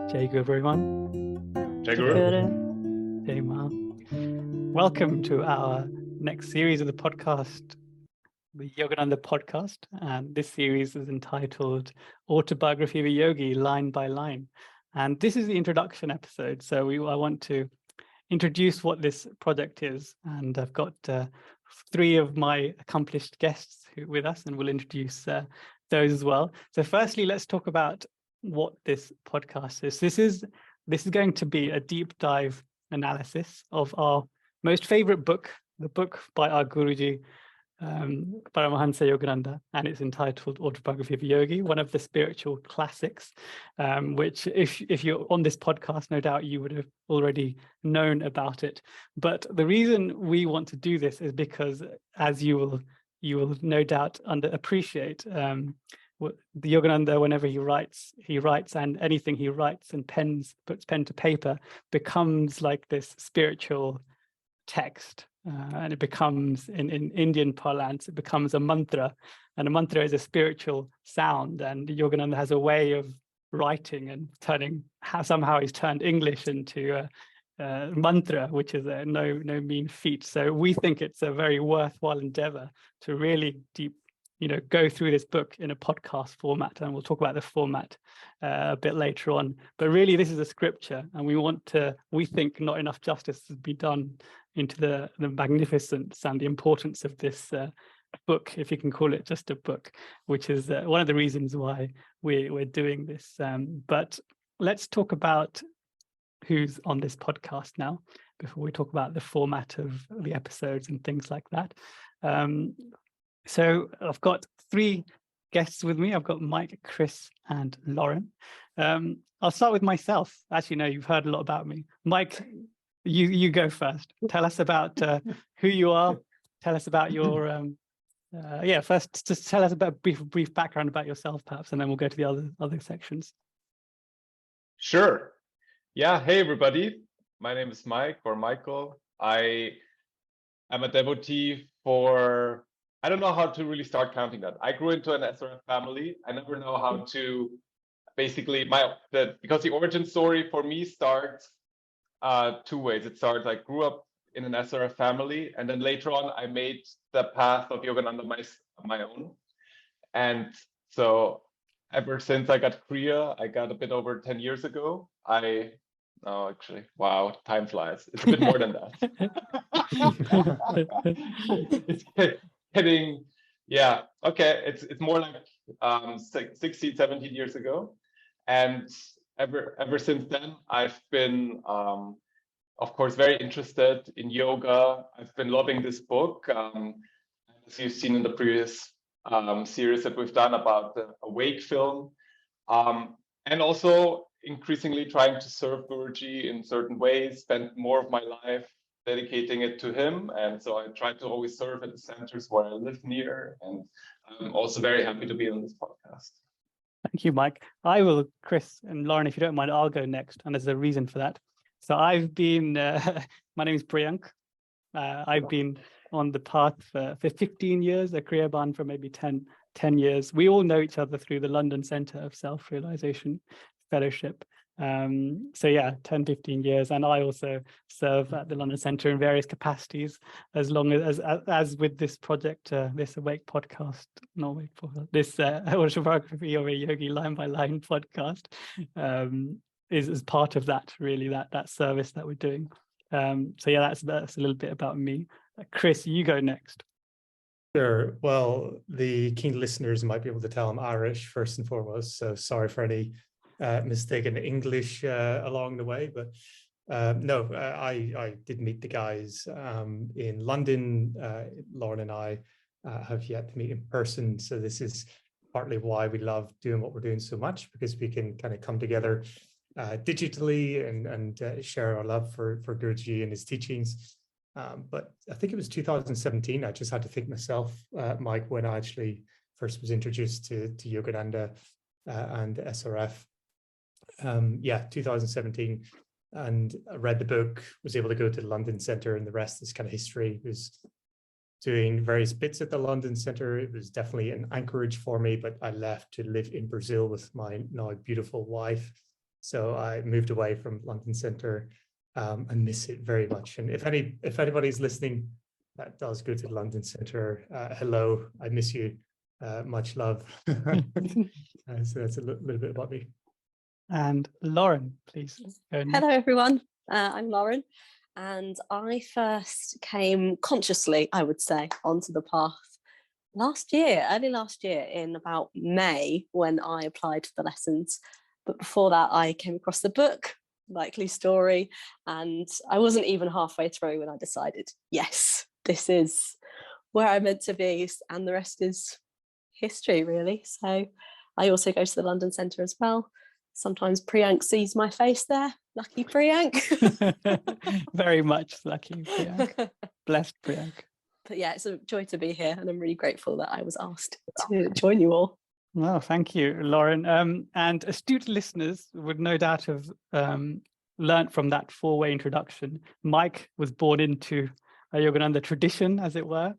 Jai Guru, everyone. Jai Jai Guru. Jai Ma. Welcome to our next series of the podcast, the Yogananda podcast. And this series is entitled Autobiography of a Yogi, Line by Line. And this is the introduction episode. So I want to introduce what this project is. And I've got three of my accomplished guests with us, and we'll introduce those as well. So firstly, let's talk about what this podcast is. This is going to be a deep dive analysis of our most favorite book, the book by our Guruji, Paramahansa Yogananda, and it's entitled Autobiography of a Yogi, one of the spiritual classics, which if you're on this podcast, no doubt you would have already known about it. But the reason we want to do this is because, as you will no doubt appreciate, the Yogananda, whenever he writes, and anything he writes and puts pen to paper, becomes like this spiritual text. And it becomes, in Indian parlance, it becomes a mantra. And a mantra is a spiritual sound. And Yogananda has a way of writing and somehow he's turned English into mantra, which is no mean feat. So we think it's a very worthwhile endeavor to really go through this book in a podcast format, and we'll talk about the format a bit later on. But really, this is a scripture, and we think not enough justice has been done into the magnificence and the importance of this book, if you can call it just a book, which is one of the reasons why we're doing this. But let's talk about who's on this podcast now, before we talk about the format of the episodes and things like that. So I've got three guests with me. I've got Mike, Chris, and Lauren. I'll start with myself. Actually, no, you've heard a lot about me. Mike, you go first. Tell us about who you are. Tell us about your, first just tell us about a brief background about yourself, perhaps, and then we'll go to the other sections. Sure. Yeah. Hey, everybody. My name is Mike, or Michael. I am a devotee for, I don't know how to really start counting that. I grew into an SRF family. I never know how to basically, because the origin story for me starts two ways. It starts, I grew up in an SRF family, and then later on I made the path of Yogananda my own. And so ever since I got Kriya, I got a bit over 10 years ago. Wow, time flies. It's a bit more than that. It's getting, yeah, okay. It's more like 16, 17 years ago. And ever since then, I've been, of course, very interested in yoga. I've been loving this book. As you've seen in the previous series that we've done about the Awake film. And also increasingly trying to serve Guruji in certain ways, spend more of my life dedicating it to him. And so I try to always serve at the centers where I live near. And I'm also very happy to be on this podcast. Thank you, Mike. Chris and Lauren, if you don't mind, I'll go next. And there's a reason for that. So I've been, my name is Priyank. I've been on the path for 15 years, a Kriya Ban for maybe 10 years. We all know each other through the London Centre of Self-Realization Fellowship. So yeah, 10, 15 years. And I also serve at the London Centre in various capacities, as long as with this project, this Awake podcast, not Awake podcast, this Autobiography of a Yogi Line by Line podcast is part of that, really, that service that we're doing. So yeah, that's a little bit about me. Chris, you go next. Sure. Well, the keen listeners might be able to tell I'm Irish first and foremost, so sorry for any mistaken English along the way. But no, I did meet the guys in London. Lauren and I have yet to meet in person, so this is partly why we love doing what we're doing so much, because we can kind of come together digitally and share our love for Guruji and his teachings. But I think it was 2017. I just had to think myself, Mike, when I actually first was introduced to Yogananda and SRF. 2017, and I read the book, was able to go to the London Centre, and the rest is kind of history. It was doing various bits at the London Centre. It was definitely an anchorage for me, but I left to live in Brazil with my now beautiful wife So I moved away from London Centre. I miss it very much. And if anybody's listening that does go to the London Centre, hello, I miss you. Much love. So that's a little bit about me. And Lauren, please. Hello, everyone. I'm Lauren, and I first came consciously, I would say, onto the path early last year in about May, when I applied for the lessons. But before that, I came across the book, Likely Story, and I wasn't even halfway through when I decided, yes, this is where I'm meant to be, and the rest is history, really. So I also go to the London Centre as well. Sometimes Priyank sees my face there. Lucky Priyank. Very much lucky Priyank. Blessed Priyank. But yeah, it's a joy to be here, and I'm really grateful that I was asked to join you all. Well, thank you, Lauren. And astute listeners would no doubt have learnt from that four-way introduction. Mike was born into a Yogananda tradition, as it were.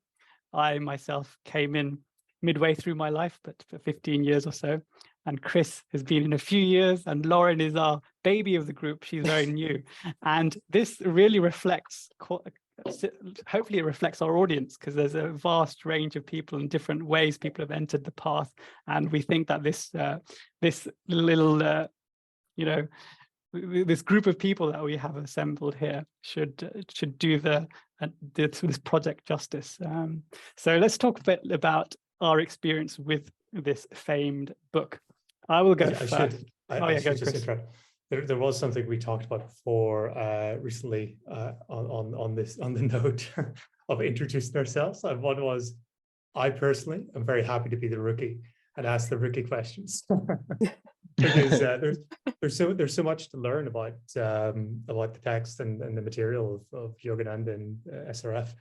I myself came in midway through my life, but for 15 years or so. And Chris has been in a few years, and Lauren is our baby of the group. She's very new. And this really reflects, hopefully it reflects our audience, because there's a vast range of people in different ways people have entered the path. And we think that this little, this group of people that we have assembled here should do this project justice. So let's talk a bit about our experience with this famed book. I will go first. I should just interrupt. There was something we talked about before recently on the note of introducing ourselves. And one was, I personally am very happy to be the rookie and ask the rookie questions. Because there's so much to learn about the text and the material of Yogananda and SRF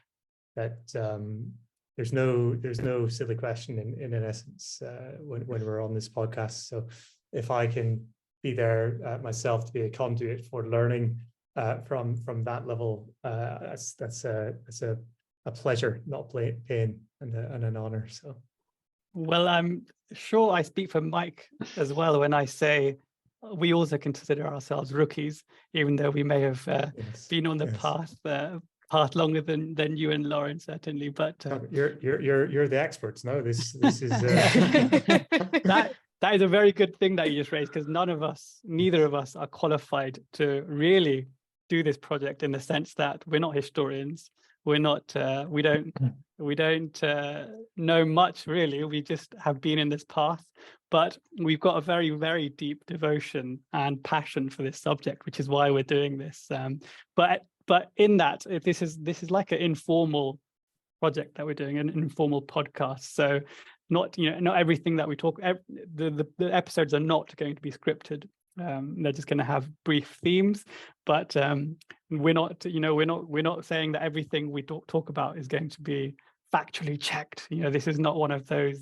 that there's no silly question in essence when we're on this podcast. So if I can be there myself to be a conduit for learning from that level, that's a pleasure, not pain, and an honor. So. Well, I'm sure I speak for Mike as well when I say we also consider ourselves rookies, even though we may have been on the path longer than you and Lauren, certainly. But you're the experts. No, this is that is a very good thing that you just raised, because neither of us are qualified to really do this project, in the sense that we're not historians. We're not. We don't know much, really. We just have been in this path, but we've got a very, very deep devotion and passion for this subject, which is why we're doing this. But in that, this is like an informal project that we're doing, an informal podcast. So not everything that we talk. The episodes are not going to be scripted. They're just going to have brief themes, but we're not saying that everything we talk about is going to be factually checked. This is not one of those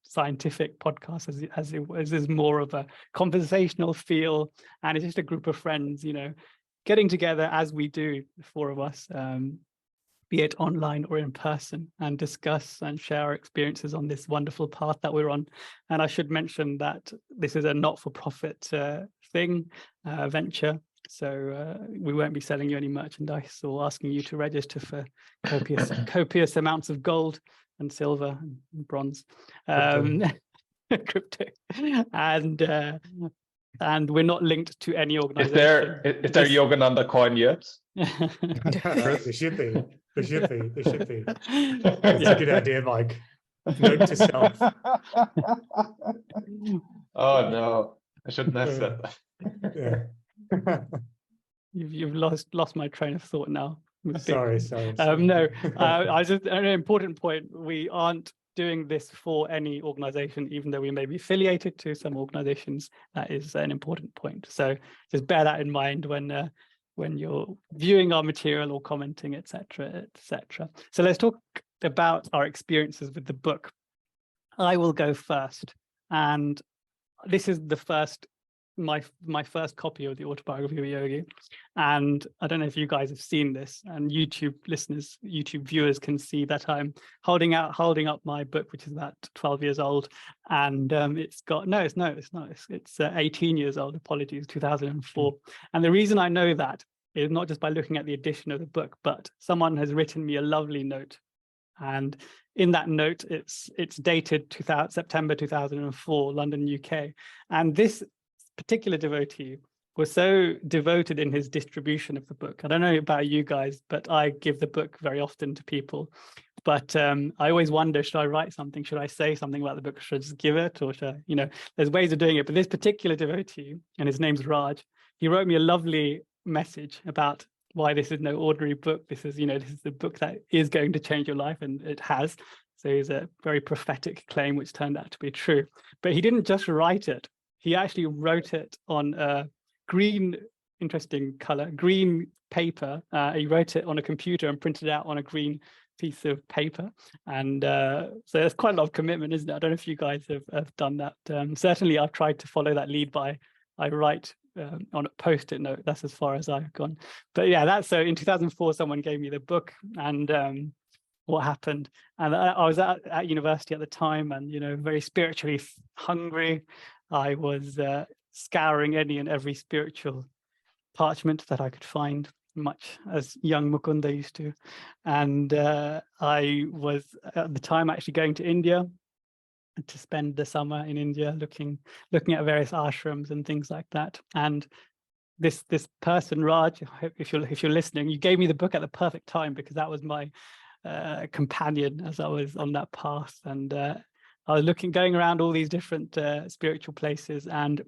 scientific podcasts, as it is more of a conversational feel, and it's just a group of friends, getting together as we do, the four of us, be it online or in person, and discuss and share our experiences on this wonderful path that we're on. And I should mention that this is a not-for-profit venture. So we won't be selling you any merchandise or asking you to register for copious amounts of gold and silver and bronze, crypto, and we're not linked to any organization. Is there Yogananda coin yet? There should be. There should be. It's a good idea, Mike. Note to self. Oh no, I shouldn't have said that. Yeah. You've lost my train of thought now. Sorry. No, I just an important point. We aren't doing this for any organization, even though we may be affiliated to some organizations. That is an important point. So just bear that in mind when you're viewing our material or commenting, etc., etc. So let's talk about our experiences with the book. I will go first, and this is the first my first copy of the Autobiography of Yogi, and I don't know if you guys have seen this, and YouTube listeners, YouTube viewers can see that I'm holding up my book, which is about 12 years old, and it's got it's not, it's 18 years old. Apologies, 2004. And the reason I know that is not just by looking at the edition of the book, but someone has written me a lovely note, and in that note, it's dated September 2004, London, UK, and this particular devotee was so devoted in his distribution of the book. I don't know about you guys, but I give the book very often to people. But I always wonder, should I write something? Should I say something about the book? Should I just give it? Or should I, there's ways of doing it. But this particular devotee, and his name's Raj, he wrote me a lovely message about why this is no ordinary book. This is, this is the book that is going to change your life, and it has. So it's a very prophetic claim, which turned out to be true. But he didn't just write it. He actually wrote it on a green, interesting color, green paper. He wrote it on a computer and printed it out on a green piece of paper. And so there's quite a lot of commitment, isn't it? I don't know if you guys have done that. Certainly, I've tried to follow that lead by I write on a post-it note. That's as far as I've gone. But yeah, that's so in 2004, someone gave me the book, and what happened. And I was at university at the time, and very spiritually hungry. I was scouring any and every spiritual parchment that I could find, much as young Mukunda used to. And I was at the time actually going to India to spend the summer in India, looking at various ashrams and things like that. And this person, Raj, if you're listening, you gave me the book at the perfect time, because that was my companion as I was on that path. And I was going around all these different spiritual places, and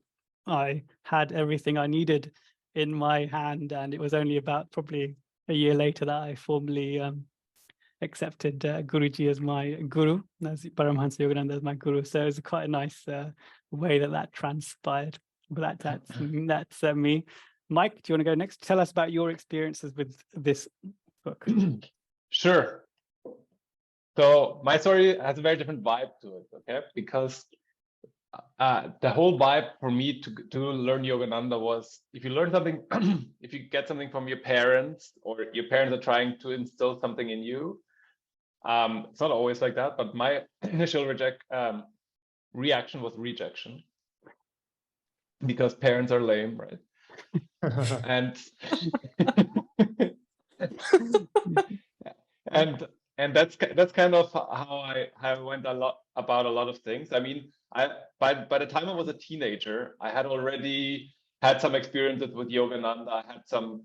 I had everything I needed in my hand. And it was only about probably a year later that I formally accepted Guruji as my guru, as Paramahansa Yogananda as my guru. So it was quite a nice way that transpired. But that's me. Mike, do you want to go next? Tell us about your experiences with this book. Sure. So my story has a very different vibe to it, okay? Because the whole vibe for me to learn Yogananda was, if you learn something, if you get something from your parents, or your parents are trying to instill something in you, it's not always like that, but my initial reaction was rejection, because parents are lame, right? And that's kind of how I went about a lot of things. I mean, by the time I was a teenager, I had already had some experiences with Yogananda. I had some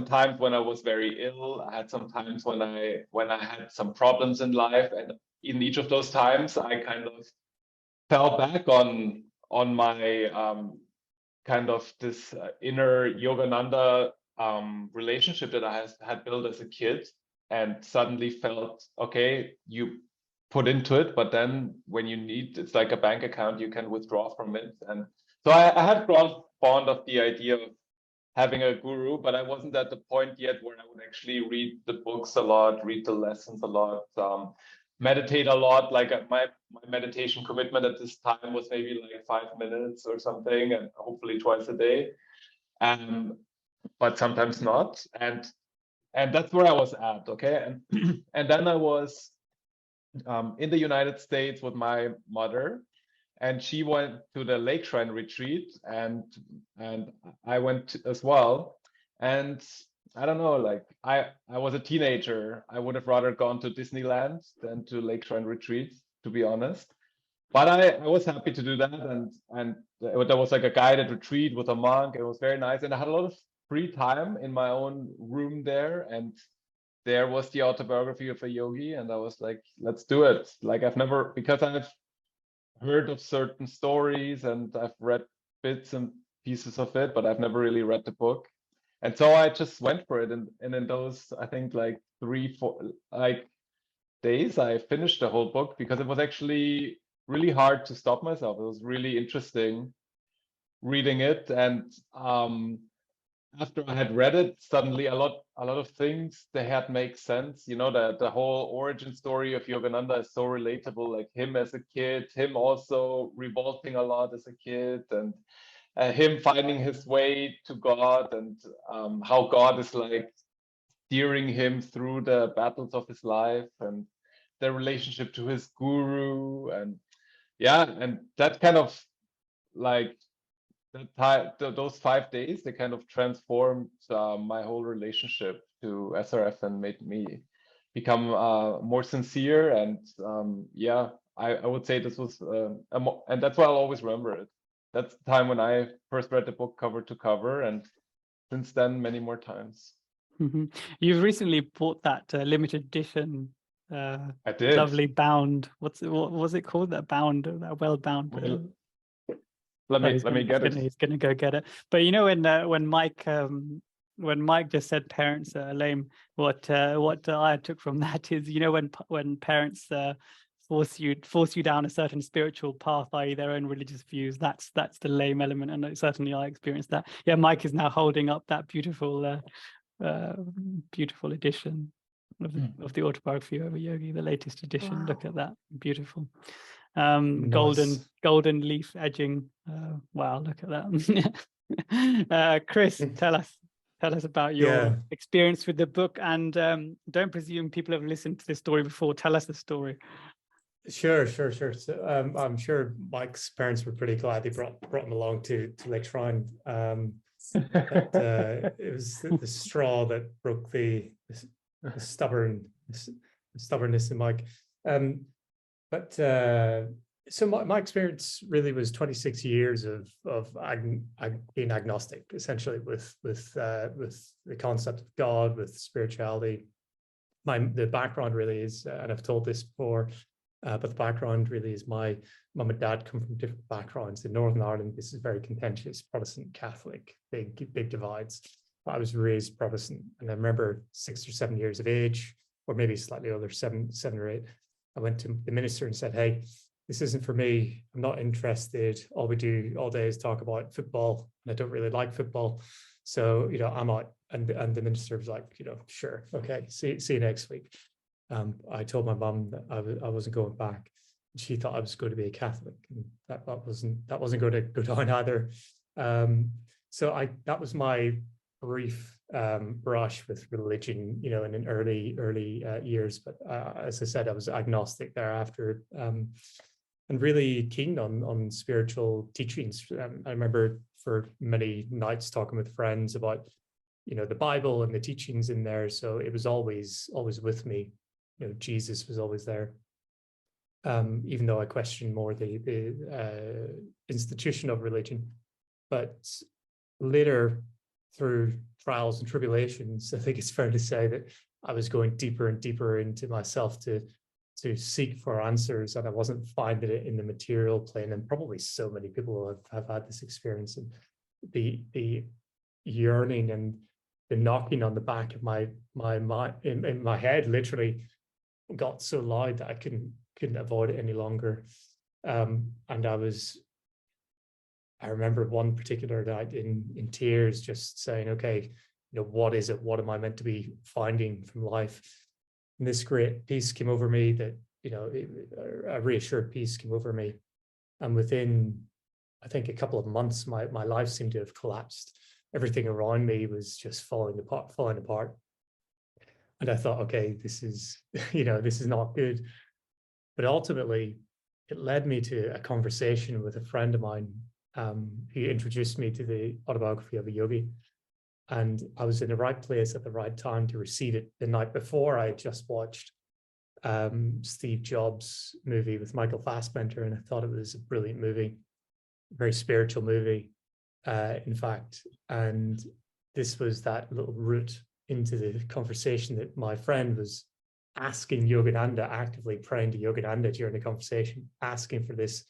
times when I was very ill. I had some times when I had some problems in life, and in each of those times, I kind of fell back on my kind of this inner Yogananda relationship that I had built as a kid, and suddenly felt, okay, you put into it, but then when you need, it's like a bank account, you can withdraw from it. And so I had grown fond of the idea of having a guru, but I wasn't at the point yet where I would actually read the books a lot, read the lessons a lot, meditate a lot. Like my meditation commitment at this time was maybe like 5 minutes or something, and hopefully twice a day, but sometimes not. And that's where I was at, okay? And then I was in the United States with my mother, and she went to the Lake Shrine retreat, and I went as well. And I don't know, like I was a teenager. I would have rather gone to Disneyland than to Lake Shrine retreat, to be honest. But I was happy to do that, and there was like a guided retreat with a monk. It was very nice, and I had a lot of free time in my own room there, and there was the Autobiography of a Yogi, and I was like, let's do it. Like because I've heard of certain stories and I've read bits and pieces of it, but I've never really read the book. And so I just went for it, and in those, I think like 3-4 days, I finished the whole book, because it was actually really hard to stop myself. It was really interesting reading it, and after I had read it, suddenly a lot of things they had make sense. The whole origin story of Yogananda is so relatable, like him as a kid, him also revolting a lot as a kid, him finding his way to God, and how God is like steering him through the battles of his life, and the relationship to his guru, and yeah, and that kind of like those 5 days, they kind of transformed my whole relationship to SRF and made me become more sincere. And yeah, I would say this was, and that's why I'll always remember it. That's the time when I first read the book cover to cover, and since then, many more times. You've recently bought that limited edition. I did. Lovely bound. What was it called? That bound, that well bound. Let me get it. He's gonna go get it. But you know, when Mike just said parents are lame, what I took from that is, you know, when parents force you down a certain spiritual path, i.e. their own religious views, that's the lame element, and certainly I experienced that. Yeah, Mike is now holding up that beautiful edition of the Autobiography of Yogi, the latest edition. Wow. Look at that, beautiful. Nice. golden leaf edging. Wow, look at that. Chris, tell us about your experience with the book, and don't presume people have listened to this story before. Tell us the story. Sure. So I'm sure Mike's parents were pretty glad they brought him along to Lake Shrine. But it was the straw that broke the stubbornness in Mike. So my experience really was 26 years of being agnostic, essentially, with the concept of God, with spirituality. The background really is, and I've told this before, but the background really is my mum and dad come from different backgrounds. In Northern Ireland, this is very contentious, Protestant, Catholic, big divides. But I was raised Protestant, and I remember 6 or 7 years of age, or maybe slightly older, seven or eight. I went to the minister and said, "Hey, this isn't for me. I'm not interested. All we do all day is talk about football, and I don't really like football. So, you know, I'm out." And the minister was like, you know, "Sure, okay, see you next week." I told my mum that I wasn't going back. She thought I was going to be a Catholic, and that wasn't going to go down either. So that was my brief brush with religion, you know, in an early years. But as I said, I was agnostic thereafter, and really keen on spiritual teachings. I remember for many nights talking with friends about, you know, the Bible and the teachings in there. So it was always with me. You know, Jesus was always there. Even though I questioned more the institution of religion. But later, through trials and tribulations, I think it's fair to say that I was going deeper and deeper into myself to seek for answers, and I wasn't finding it in the material plane. And probably so many people have had this experience, and the yearning and the knocking on the back of my in my head literally got so loud that I couldn't avoid it any longer. And I remember one particular night in tears, just saying, "Okay, you know, what is it? What am I meant to be finding from life?" And this great peace came over me, that, you know, a reassured peace came over me. And within, I think, a couple of months, my life seemed to have collapsed. Everything around me was just falling apart. And I thought, okay, this is, you know, this is not good. But ultimately, it led me to a conversation with a friend of mine, who introduced me to the Autobiography of a Yogi. And I was in the right place at the right time to receive it. The night before, I had just watched Steve Jobs' movie with Michael Fassbender, and I thought it was a brilliant movie, very spiritual movie, in fact. And this was that little route into the conversation that my friend was asking Yogananda, actively praying to Yogananda during the conversation, asking for this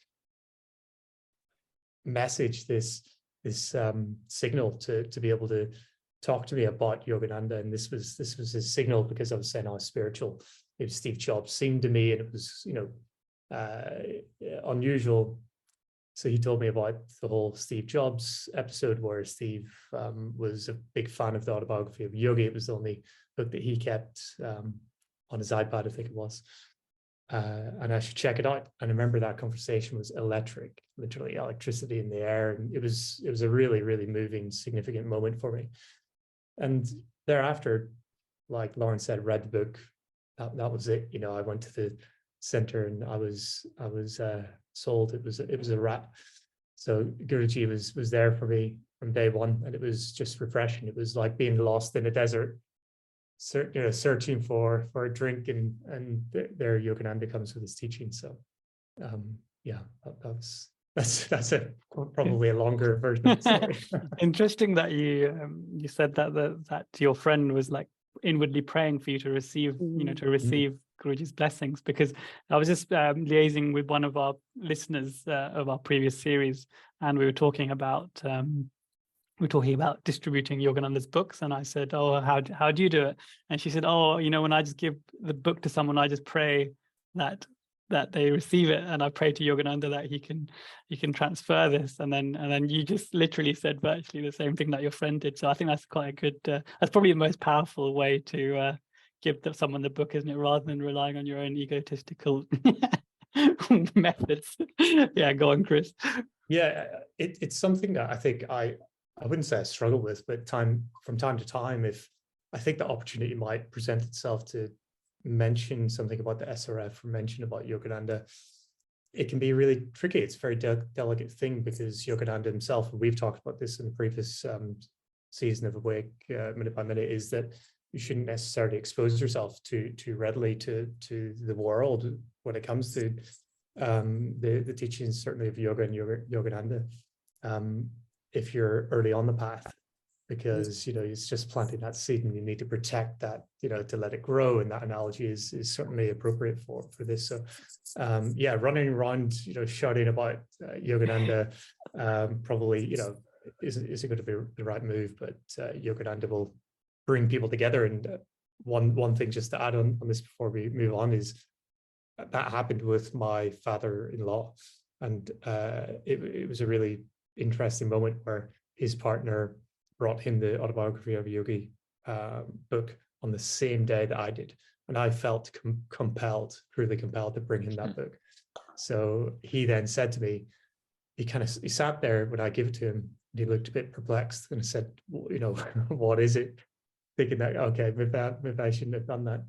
message, this signal to be able to talk to me about Yogananda. And this was his signal, because I was saying I was spiritual. It was Steve Jobs seemed to me, and it was, you know, unusual. So he told me about the whole Steve Jobs episode, where Steve was a big fan of the Autobiography of Yogi. It was the only book that he kept on his iPad, I think it was. and I should check it out. And I remember that conversation was electric, literally electricity in the air. And it was a really, really moving, significant moment for me. And thereafter, like Lauren said, read the book. That was it. You know, I went to the center and I was sold. It was a wrap. So Guruji was there for me from day one, and it was just refreshing. It was like being lost in a desert, searching for a drink, and there Yogananda comes with his teaching. So yeah, that's probably a longer version of the story. Interesting that you said that your friend was like inwardly praying for you to receive, Guruji's blessings, because I was just liaising with one of our listeners of our previous series, and we were talking about distributing Yogananda's books, and I said, "Oh, how do you do it?" And she said, "Oh, when I just give the book to someone, I just pray that they receive it, and I pray to Yogananda that he can transfer this." And then you just literally said virtually the same thing that your friend did. So I think that's quite a good. That's probably the most powerful way to give someone the book, isn't it? Rather than relying on your own egotistical methods. Yeah, go on, Chris. Yeah, it's something that I think I wouldn't say I struggle with, but from time to time, if I think the opportunity might present itself to mention something about the SRF or mention about Yogananda, it can be really tricky. It's a very delicate thing, because Yogananda himself, and we've talked about this in the previous season of Awake Minute by Minute, is that you shouldn't necessarily expose yourself too readily to the world when it comes to the teachings, certainly of yoga and Yogananda, if you're early on the path, because it's just planting that seed, and you need to protect that, to let it grow. And that analogy is certainly appropriate for this. So yeah, running around shouting about Yogananda probably isn't going to be the right move, but Yogananda will bring people together. And one thing just to add on this before we move on is that happened with my father-in-law, and it was a really interesting moment where his partner brought him the Autobiography of Yogi book on the same day that I did, and I felt truly compelled to bring him that book. So he then said to me, he sat there when I gave it to him, and he looked a bit perplexed, and said, what is it? Thinking that, okay, maybe I shouldn't have done that.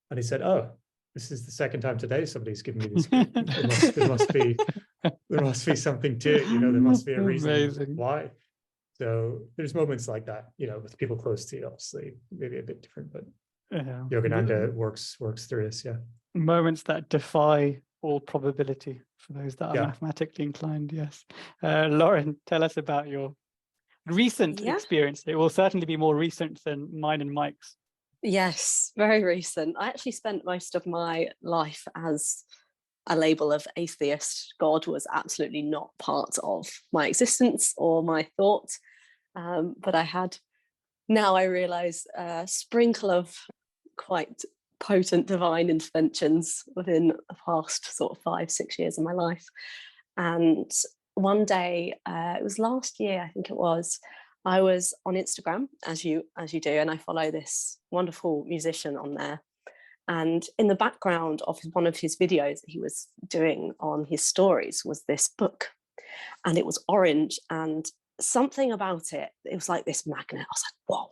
And he said, "Oh, this is the second time today somebody's given me this book. There must be something to it, there must be a reason. Amazing. Why." So there's moments like that, with people close to you, obviously, maybe a bit different, but Yogananda works through this, yeah. Moments that defy all probability for those that are mathematically inclined, yes. Lauren, tell us about your recent experience. It will certainly be more recent than mine and Mike's. Yes, very recent. I actually spent most of my life as a label of atheist. God was absolutely not part of my existence or my thought. But now I realize a sprinkle of quite potent divine interventions within the past sort of 5-6 years of my life. And one day, it was last year, I think it was, I was on Instagram, as you do, and I follow this wonderful musician on there. And in the background of one of his videos that he was doing on his stories was this book, and it was orange, and something about it was like this magnet. I was like, whoa.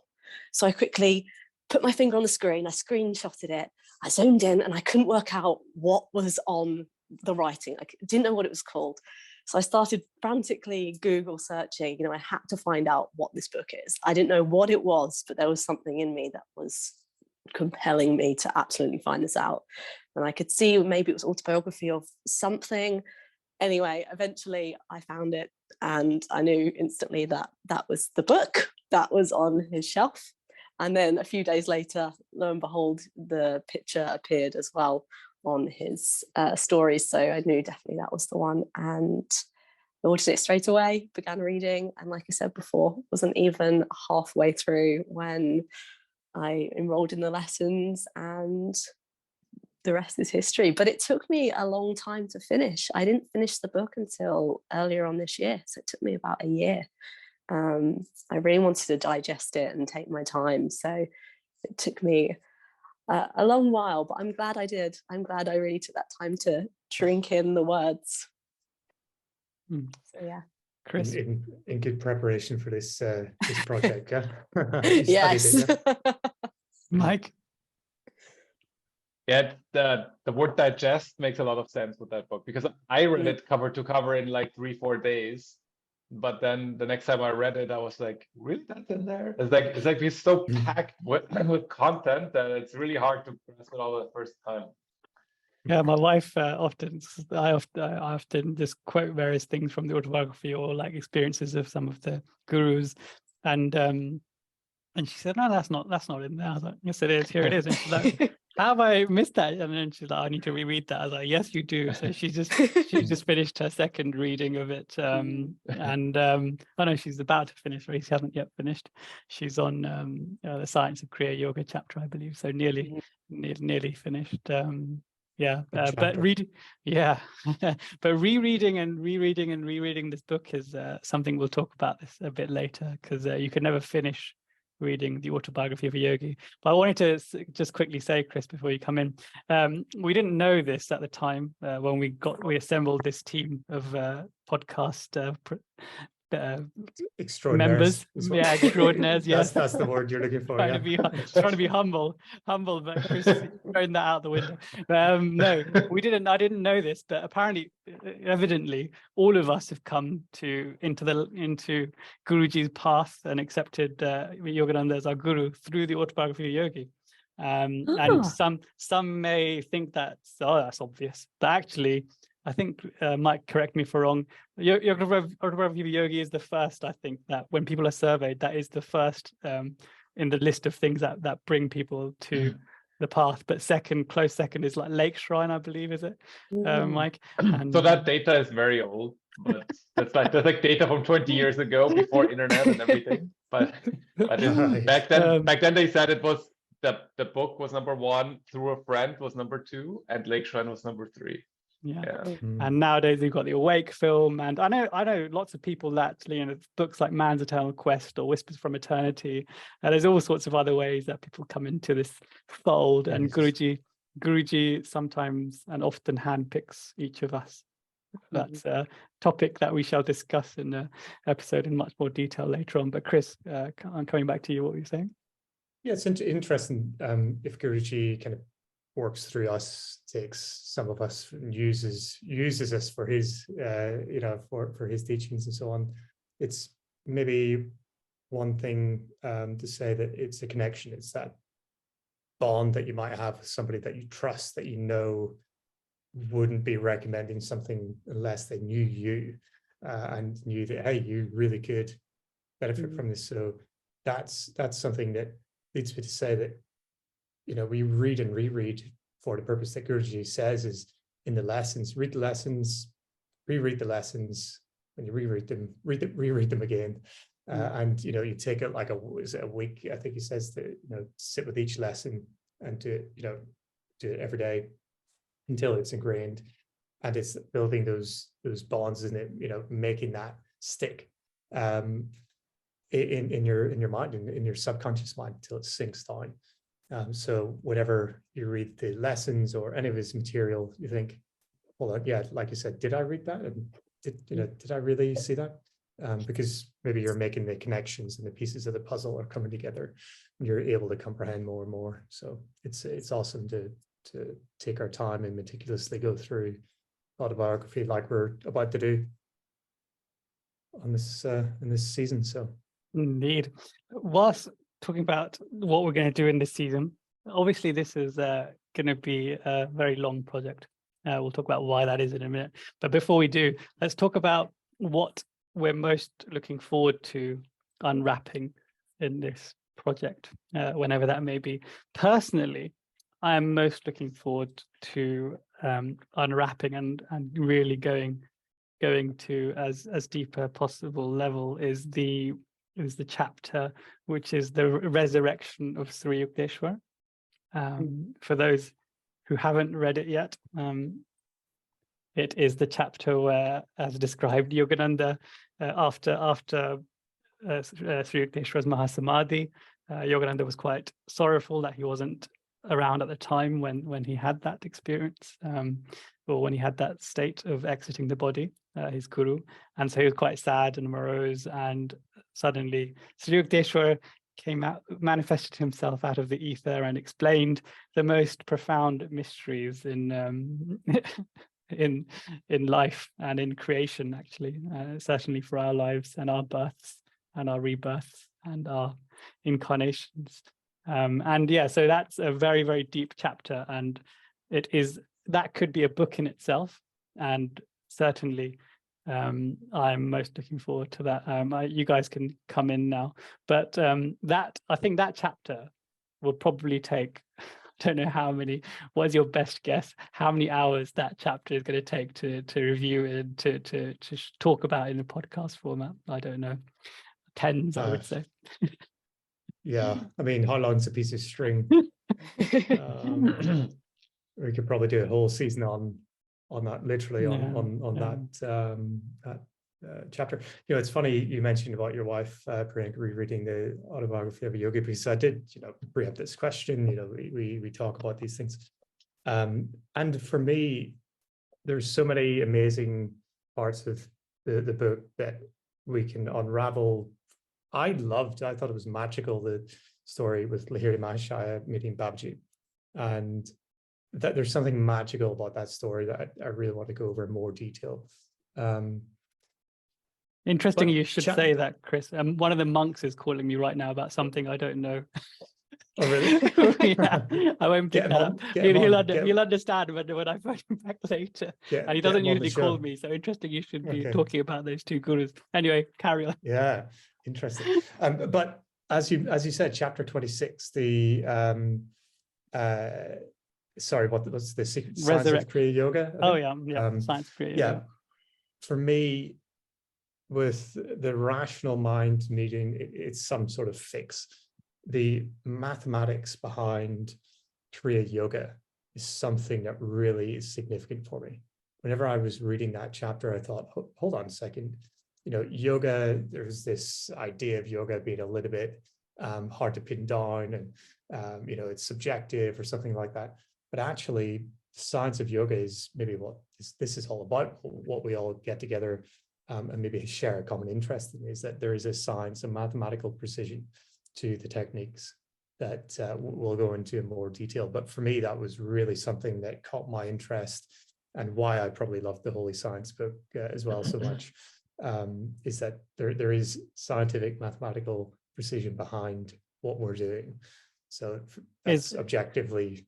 So I quickly put my finger on the screen, I screenshotted it, I zoomed in, and I couldn't work out what was on the writing. I didn't know what it was called. So I started frantically Google searching. I had to find out what this book is. I didn't know what it was, but there was something in me that was compelling me to absolutely find this out. And I could see maybe it was autobiography of something. Anyway, eventually I found it, and I knew instantly that that was the book that was on his shelf. And then a few days later, lo and behold, the picture appeared as well on his stories. So I knew definitely that was the one, and I ordered it straight away, began reading, and like I said before, wasn't even halfway through when I enrolled in the lessons, and the rest is history. But it took me a long time to finish. I didn't finish the book until earlier on this year, so it took me about a year. I really wanted to digest it and take my time, so it took me a long while, but I'm glad I did. I'm glad I really took that time to drink in the words. So yeah. Chris, in good preparation for this project, yeah. Yes. It, yeah. Mike. Yeah, the word digest makes a lot of sense with that book, because I read it cover to cover in like 3-4 days. But then the next time I read it, I was like, really, that's in there? It's like it's so packed with content that it's really hard to grasp it all the first time. Yeah, my wife I often just quote various things from the autobiography or like experiences of some of the gurus, and she said, no, that's not in there. I was like, yes, it is. Here it is. And she's like, how have I missed that? And then she's like, I need to reread that. I was like, yes, you do. So she just finished her second reading of it, and I know she's about to finish, or she hasn't yet finished. She's on the Science of Kriya Yoga chapter, I believe. So nearly finished. But rereading this book is something we'll talk about this a bit later, because you can never finish reading the Autobiography of a Yogi. But I wanted to just quickly say, Chris, before you come in, we didn't know this at the time when we assembled this team of podcast members. Yeah, extraordinaires. Yes, that's the word you're looking for. Trying to be humble, but Chris throwing that out the window. No, we didn't. I didn't know this, but apparently, evidently, all of us have come into Guruji's path and accepted Yogananda as our guru through the Autobiography of Yogi. And some may think that's obvious, but actually, I think Mike, correct me if I'm wrong. Autobiography of Yogi is the first. I think that when people are surveyed, that is the first in the list of things that bring people to the path. But close second is like Lake Shrine, I believe, is it, Mike? And, so that data is very old, but that's like data from 20 years ago, before internet and everything. But back then they said it was the book was number 1, Through a Friend was number 2, and Lake Shrine was number 3. Yeah. And nowadays we've got the Awake film, and I know lots of people that, books like Man's Eternal Quest or Whispers from Eternity. There's all sorts of other ways that people come into this fold, and Guruji sometimes and often handpicks each of us. That's a topic that we shall discuss in the episode in much more detail later on. But Chris, I'm coming back to you. What were you saying? Yeah, it's interesting if Guruji kind of works through us, takes some of us and uses us for his for his teachings and so on. It's maybe one thing to say that it's a connection. It's that bond that you might have with somebody that you trust, that you know wouldn't be recommending something unless they knew you and knew that, hey, you really could benefit from this. So that's something that leads me to say that we read and reread for the purpose that Guruji says is in the lessons. Read the lessons, reread the lessons. When you reread them, reread them again. And you take it like a week. I think he says to sit with each lesson and do it every day until it's ingrained, and it's building those bonds and making that stick in your mind, in your subconscious mind, until it sinks down. So whenever you read the lessons or any of his material, you think, well, yeah, like you said, did I read that? And did I really see that? Because maybe you're making the connections and the pieces of the puzzle are coming together, and you're able to comprehend more and more. So it's awesome to take our time and meticulously go through autobiography like we're about to do on this in this season. So indeed, whilst talking about what we're going to do in this season, obviously this is going to be a very long project. We'll talk about why that is in a minute, but before we do, let's talk about what we're most looking forward to unwrapping in this project, whenever that may be. Personally, I am most looking forward to unwrapping and really going to as deep a possible level is the chapter which is the resurrection of Sri Yukteswar. For those who haven't read it yet, it is the chapter where, as described, Yogananda, after Sri Yukteswar's Mahasamadhi, Yogananda was quite sorrowful that he wasn't around at the time when he had that experience, or when he had that state of exiting the body, his guru, and so he was quite sad and morose, and suddenly Sri Yukteswar came out, manifested himself out of the ether, and explained the most profound mysteries in in life and in creation, actually, certainly for our lives and our births and our rebirths and our incarnations. And yeah, so that's a very, very deep chapter, and that could be a book in itself, and certainly I'm most looking forward to that. You guys can come in now, but I think that chapter will probably take, I don't know how many, what is your best guess, how many hours that chapter is going to take to review and to talk about in the podcast format? I don't know, tens, I would say. Yeah, I mean, how long's a piece of string? We could probably do a whole season on that, literally on that chapter. You know, it's funny you mentioned about your wife Priyanka rereading the Autobiography of a Yogi, because I did, you know, bring up this question. You know, we talk about these things, and for me, there's so many amazing parts of the book that we can unravel. I thought it was magical, the story with Lahiri Mahashaya meeting Babaji, and that there's something magical about that story that I really want to go over in more detail. Interesting you should say that, Chris. One of the monks is calling me right now about something I don't know. Oh, really? Yeah, I won't pick that up. He'll understand when I phone him back later. And he doesn't usually call me, so interesting you should be talking about those two gurus. Anyway, carry on. Yeah, interesting. But as you said, chapter 26, the sorry, what was the secret science of Kriya Yoga? Oh yeah, science of Kriya Yoga. Yeah, for me, with the rational mind meeting, it's some sort of fix. The mathematics behind Kriya Yoga is something that really is significant for me. Whenever I was reading that chapter, I thought, hold on a second. You know, yoga, there's this idea of yoga being a little bit hard to pin down, and you know, it's subjective or something like that. But actually, the science of yoga is maybe what this is all about. What we all get together and maybe share a common interest in is that there is a science, a mathematical precision to the techniques that we'll go into in more detail. But for me, that was really something that caught my interest, and why I probably loved the Holy Science book as well so much, is that there is scientific mathematical precision behind what we're doing. So that's objectively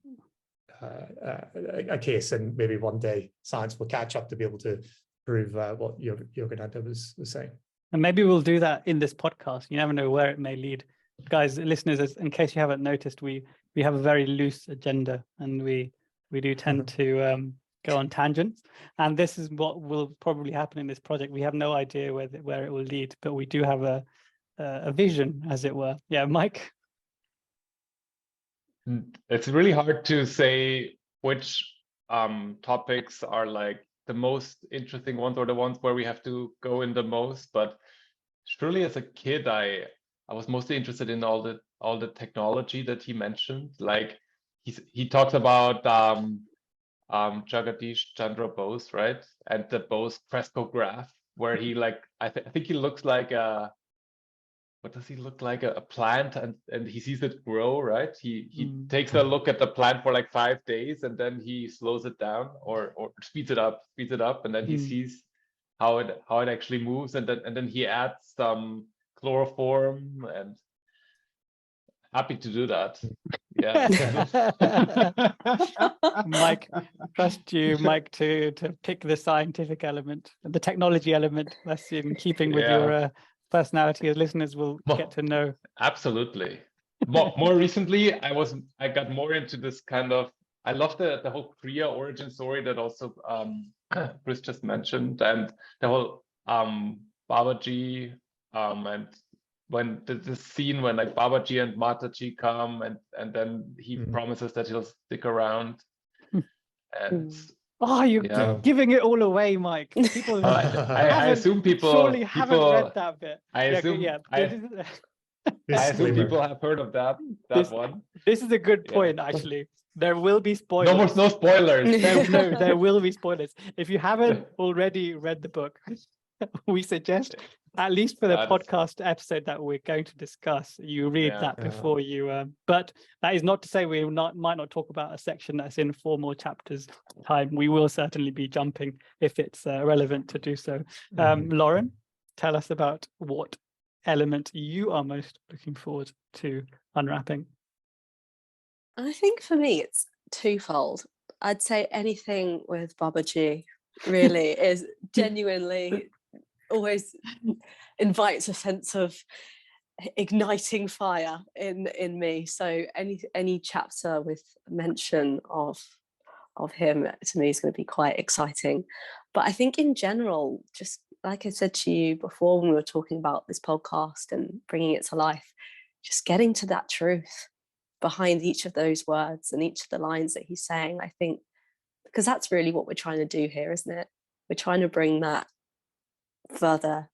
a case, and maybe one day science will catch up to be able to prove what Yogananda was saying. And maybe we'll do that in this podcast. You never know where it may lead. Guys, listeners, in case you haven't noticed, we have a very loose agenda, and we do tend to go on tangents. And this is what will probably happen in this project. We have no idea where it will lead, but we do have a vision, as it were. Yeah, Mike? It's really hard to say which topics are like the most interesting ones, or the ones where we have to go in the most. But surely as a kid, I was mostly interested in all the technology that he mentioned. Like he talks about Jagadish Chandra Bose, right? And the Bose frescograph, where he I think he looks like what does he look like? A plant, and he sees it grow, right? He takes a look at the plant for like 5 days, and then he slows it down or speeds it up, and then he sees how it actually moves, and then he adds some chloroform, and happy to do that. Yeah. Mike, trust you, Mike, to pick the scientific element, the technology element. That's in keeping with your personality, as listeners will get to know. Absolutely. More recently, I got more into this kind of, I love the whole Kriya origin story that also Chris just mentioned, and the whole Babaji, and when the scene when like Babaji and Mataji come, and then he promises that he'll stick around. And you're giving it all away, Mike. People I assume people surely haven't read that bit. I assume I assume Disclaimer. people have heard of that one. This is a good Yeah. point, actually. There will be spoilers. No spoilers. There will be spoilers. If you haven't already read the book, we suggest, at least for the podcast episode that we're going to discuss, you read that before you. But that is not to say we might not talk about a section that's in 4 more chapters time. We will certainly be jumping if it's relevant to do so. Lauren, tell us about what element you are most looking forward to unwrapping. I think for me it's twofold. I'd say anything with Babaji really is genuinely always invites a sense of igniting fire in me. So any chapter with mention of him to me is going to be quite exciting. But I think in general, just like I said to you before when we were talking about this podcast and bringing it to life, just getting to that truth behind each of those words and each of the lines that he's saying, I think, because that's really what we're trying to do here, isn't it? We're trying to bring that further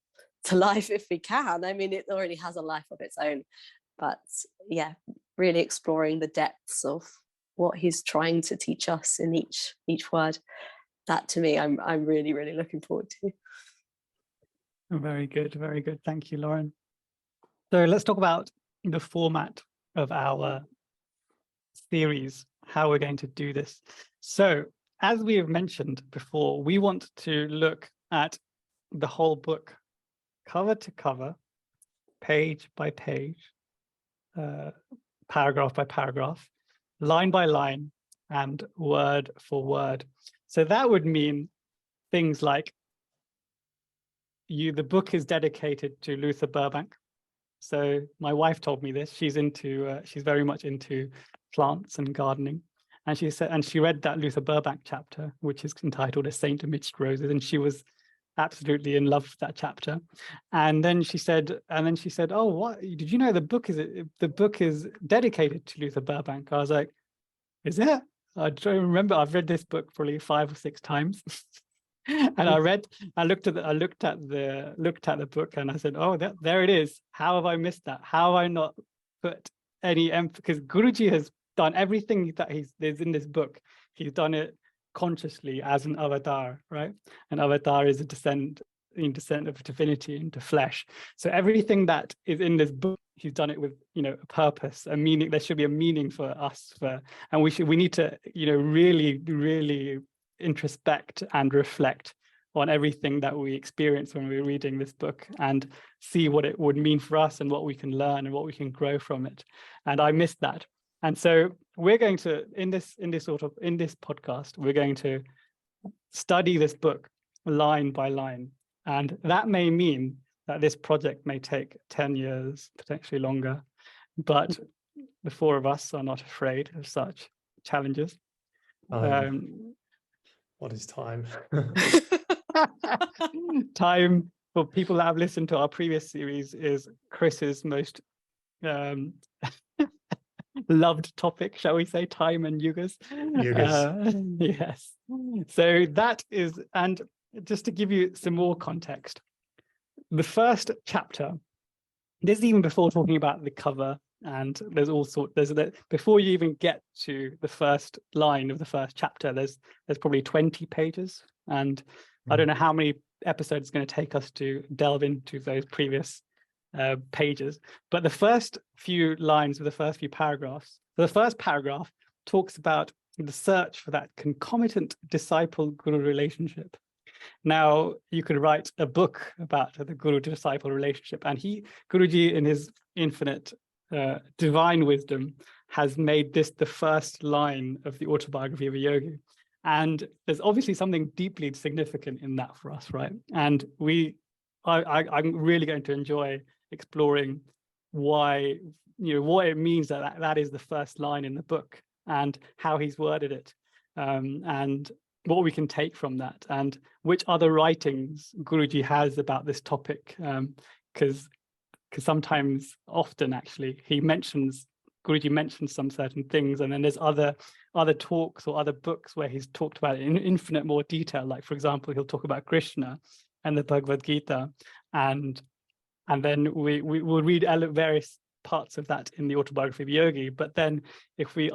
to life if we can. I mean, it already has a life of its own, but yeah, really exploring the depths of what he's trying to teach us in each word. That to me, I'm really, really looking forward to. Very good, very good. Thank you, Lauren. So let's talk about the format of our series, how we're going to do this. So as we have mentioned before, we want to look at the whole book, cover to cover, page by page, paragraph by paragraph, line by line, and word for word. So that would mean things like the book is dedicated to Luther Burbank. So my wife told me this. She's very much into plants and gardening, and she said, and she read that Luther Burbank chapter, which is entitled "A Saint Amidst Roses," and she was absolutely in love with that chapter. And then she said, "Oh, what did you know? The book is dedicated to Luther Burbank." I was like, "Is it? I don't remember. I've read this book probably 5 or 6 times." And I looked at the book and I said, "Oh, there it is. How have I missed that? How have I not put any emphasis?" Because Guruji has done everything that there's in this book. He's done it consciously as an avatar, right? An avatar is a descent of divinity into flesh. So everything that is in this book, he's done it with, a purpose, a meaning. There should be a meaning for us, and we need to, really, really introspect and reflect on everything that we experience when we're reading this book and see what it would mean for us and what we can learn and what we can grow from it. And I missed that. And so we're going to, in this podcast, we're going to study this book line by line. And that may mean that this project may take 10 years, potentially longer, but the 4 of us are not afraid of such challenges. What is time? Time, for people that have listened to our previous series, is Chris's most loved topic, shall we say, time and yugas. Yes. So that is, and just to give you some more context, the first chapter, this is even before talking about the cover, and there's all sorts, before you even get to the first line of the first chapter, there's probably 20 pages, and I don't know how many episodes it's going to take us to delve into those previous pages. But the first few lines of the first few paragraphs, the first paragraph talks about the search for that concomitant disciple-guru relationship. Now, you could write a book about the guru-disciple relationship, and Guruji, in his infinite divine wisdom, has made this the first line of the Autobiography of a Yogi. And there's obviously something deeply significant in that for us, right? And I'm really going to enjoy exploring why, what it means that is the first line in the book and how he's worded it, and what we can take from that, and which other writings Guruji has about this topic, because often actually Guruji mentions some certain things, and then there's other talks or other books where he's talked about it in infinite more detail. Like, for example, he'll talk about Krishna and the Bhagavad Gita, and and then we will read various parts of that in the Autobiography of Yogi. But then if we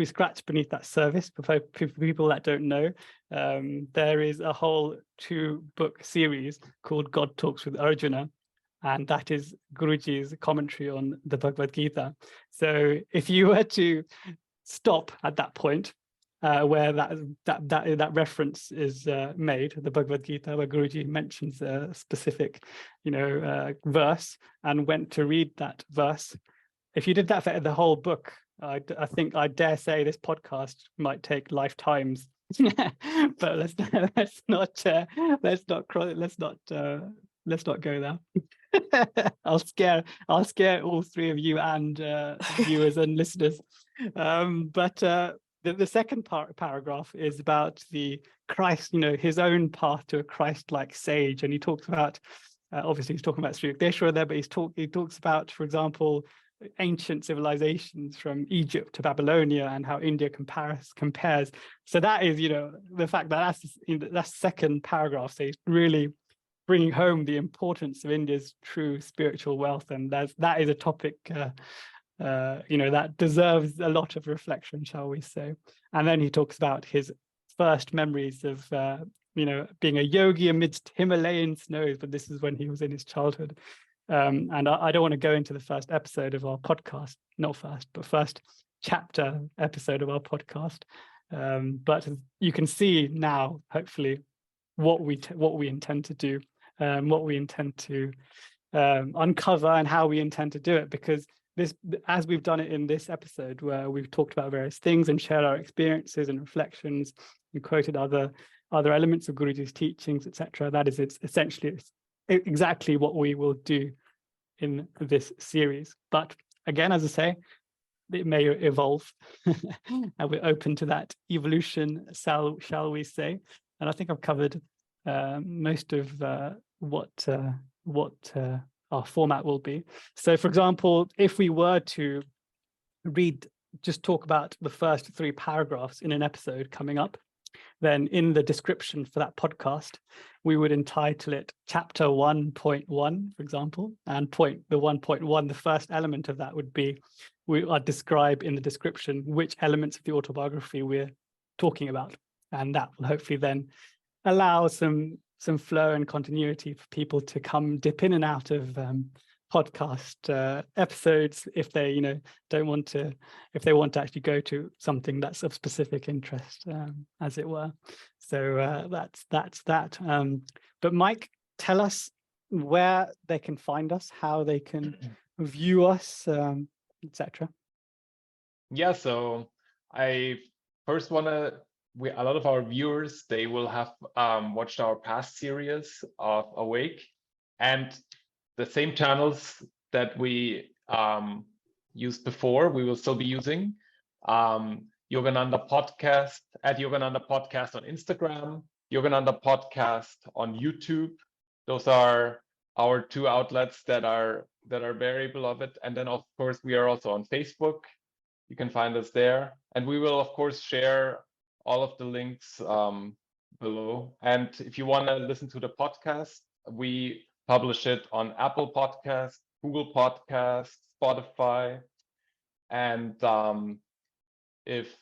scratch beneath that surface, for people that don't know, there is a whole 2-book series called God Talks with Arjuna, and that is Guruji's commentary on the Bhagavad Gita. So if you were to stop at that point, where that reference is made, the Bhagavad Gita, where Guruji mentions a specific, verse, and went to read that verse. If you did that for the whole book, I think I dare say this podcast might take lifetimes. But let's not go there. I'll scare all 3 of you and viewers and listeners. But the second paragraph is about the Christ, his own path to a Christ-like sage, and he talks about, obviously he's talking about Sri Yukteswara there, but he talks about, for example, ancient civilizations from Egypt to Babylonia and how India compares. So that is, the fact that that's second paragraph. So he's really bringing home the importance of India's true spiritual wealth, and that is a topic that deserves a lot of reflection, shall we say. And then he talks about his first memories of being a yogi amidst Himalayan snows, but this is when he was in his childhood. And I don't want to go into the first episode of our podcast, not first, but first chapter episode of our podcast. But you can see now, hopefully, what we intend to do, what we intend to uncover, and how we intend to do it. Because this, as we've done it in this episode, where we've talked about various things and shared our experiences and reflections and quoted other elements of Guruji's teachings, etc. That is, it's essentially exactly what we will do in this series. But again, as I say, it may evolve, and we're open to that evolution, shall we say? And I think I've covered most of what our format will be. So, for example, if we were to just talk about the first 3 paragraphs in an episode coming up, then in the description for that podcast, we would entitle it Chapter 1.1, for example, and the 1.1, the first element of that would be, I'd describe in the description which elements of the autobiography we're talking about. And that will hopefully then allow some flow and continuity for people to come dip in and out of podcast episodes if they want to actually go to something that's of specific interest, as it were. So that's that. But Mike, tell us where they can find us, how they can view us, etc. Yeah, so I first want to, a lot of our viewers, they will have watched our past series of Awake, and the same channels that we used before, we will still be using. Yogananda Podcast, at Yogananda Podcast on Instagram, Yogananda Podcast on YouTube. Those are our 2 outlets that are very beloved. And then, of course, we are also on Facebook. You can find us there. And we will, of course, share all of the links below. And if you want to listen to the podcast, we publish it on Apple Podcasts, Google Podcasts, Spotify. And if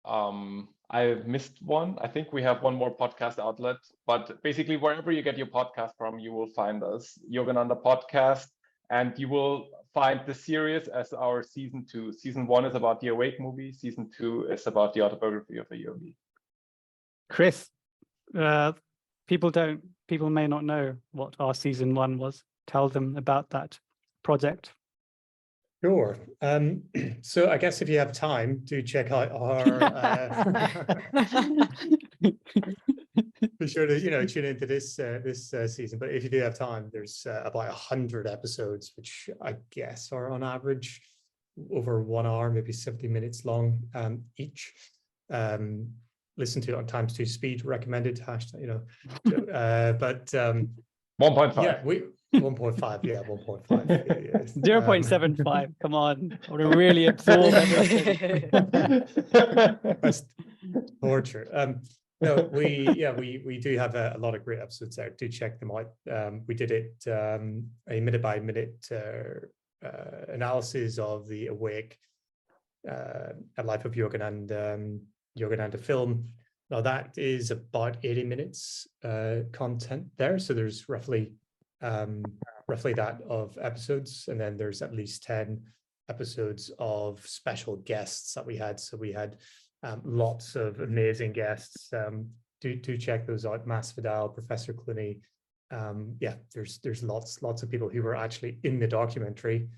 I missed one, I think we have one more podcast outlet, but basically wherever you get your podcast from, you will find us, Yogananda Podcast, and you will find the series as our season 2. Season 1 is about the Awake movie. Season 2 is about the Autobiography of a Yogi. Chris, people may not know what our season 1 was. Tell them about that project. Sure. So I guess if you have time, do check out our be sure to tune into this season. But if you do have time, there's about 100 episodes, which I guess are on average over 1 hour, maybe 70 minutes long each. Listen to it on ×2 speed, recommended hashtag, but 1.5. yeah, 1.5, yeah, 1.5. Yeah. 0.75. Come on, I want to really absorb everything. That's torture. No, we do have a lot of great episodes there. Do check them out. We did it a minute by minute analysis of the Awake, A Life of Yogananda film. Now that is about 80 minutes content there. So there's roughly that of episodes, and then there's at least 10 episodes of special guests that we had. So we had lots of amazing guests. Do check those out. Masvidal, Professor Clooney. There's lots of people who were actually in the documentary.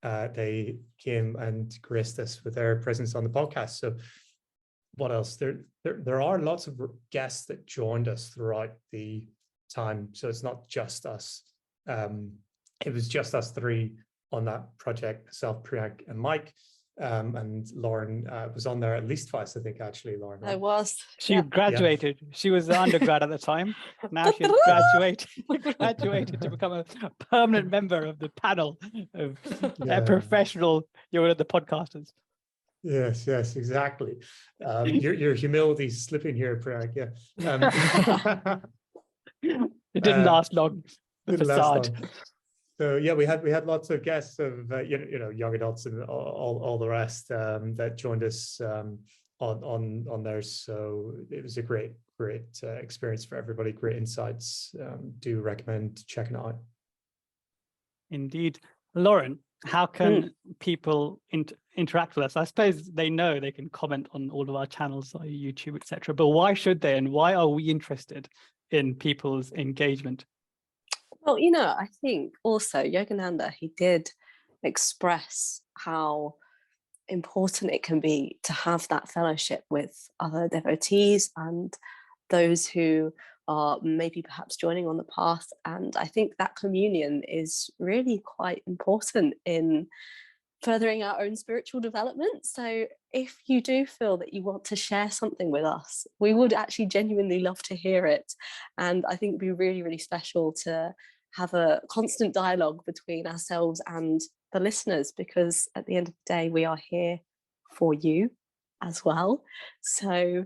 They came and graced us with their presence on the podcast. So what else? There are lots of guests that joined us throughout the time. So it's not just us. It was just us three on that project, myself, Priyank, and Mike. And Lauren was on there at least twice, I think, actually, Lauren. Right? I was. She graduated. Yeah. She was an undergrad at the time. Now she's graduated to become a permanent member of the panel of professional the podcasters. Yes, exactly. Your humility's slipping here, Priyank. Yeah. It didn't last long. The facade. So yeah, we had lots of guests of young adults and all the rest that joined us on there. So it was a great experience for everybody. Great insights. Do recommend checking it out. Indeed, Lauren. How can people interact with us? I suppose they know they can comment on all of our channels, like YouTube, etc. But why should they, and why are we interested in people's engagement? Well, I think also Yogananda, he did express how important it can be to have that fellowship with other devotees and those who are maybe perhaps joining on the path. And I think that communion is really quite important in furthering our own spiritual development. So if you do feel that you want to share something with us, we would actually genuinely love to hear it. And I think it'd be really, really special to have a constant dialogue between ourselves and the listeners, because at the end of the day, we are here for you as well. So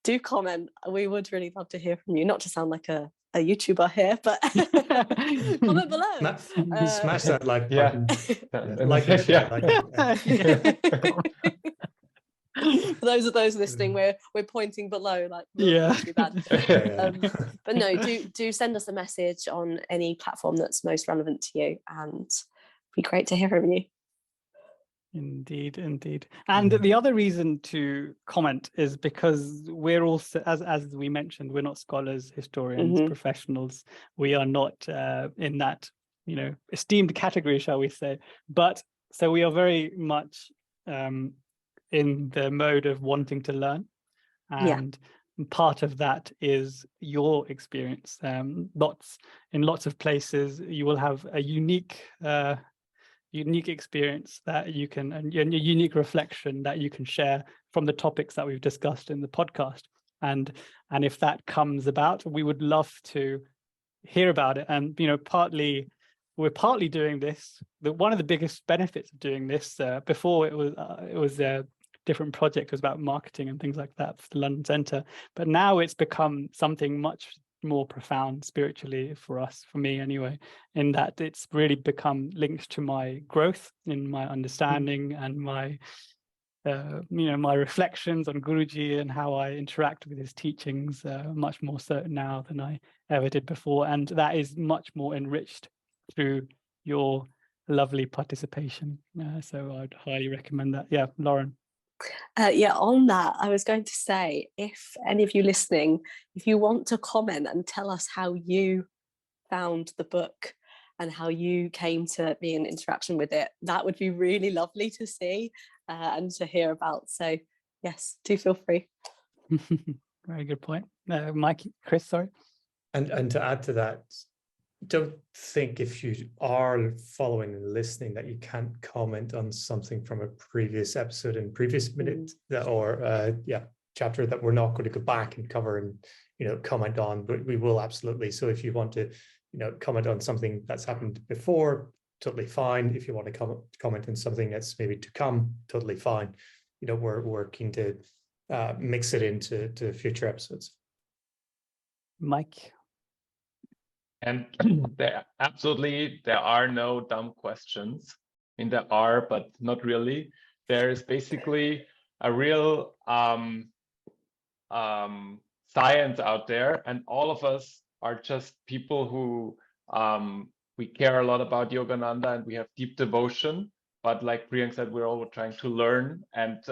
do comment. We would really love to hear from you, not to sound like a YouTuber here, but comment below. Smash that like button. For those of those listening, we're pointing below, like too bad. But no, do send us a message on any platform that's most relevant to you, and it'd be great to hear from you. Indeed. And the other reason to comment is because we're also, as we mentioned, we're not scholars, historians, professionals. We are not in that, esteemed category, shall we say. But so we are very much in the mode of wanting to learn. And part of that is your experience. In lots of places, you will have a unique experience that you can, and a unique reflection that you can share from the topics that we've discussed in the podcast. And if that comes about, we would love to hear about it. And we're partly doing this. One of the biggest benefits of doing this, before it was a different project, it was about marketing and things like that for the London Centre, but now it's become something much more profound spiritually for us, for me anyway, in that it's really become linked to my growth in my understanding and my my reflections on Guruji and how I interact with his teachings, much more so now than I ever did before, and that is much more enriched through your lovely participation. So I'd highly recommend that. Lauren. On that, I was going to say, if any of you listening, if you want to comment and tell us how you found the book and how you came to be in interaction with it, that would be really lovely to see and to hear about. So yes, do feel free. Very good point. Chris, sorry. And to add to that, don't think if you are following and listening that you can't comment on something from a previous episode and previous minute or chapter that we're not going to go back and cover and comment on, but we will absolutely. So if you want to comment on something that's happened before, totally fine. If you want to comment on something that's maybe to come, totally fine. We're keen to mix it into future episodes. Mike? And there are no dumb questions. I mean, there are, but not really. There is basically a real science out there, and all of us are just people who we care a lot about Yogananda and we have deep devotion. But like Priyank said, we're all trying to learn, and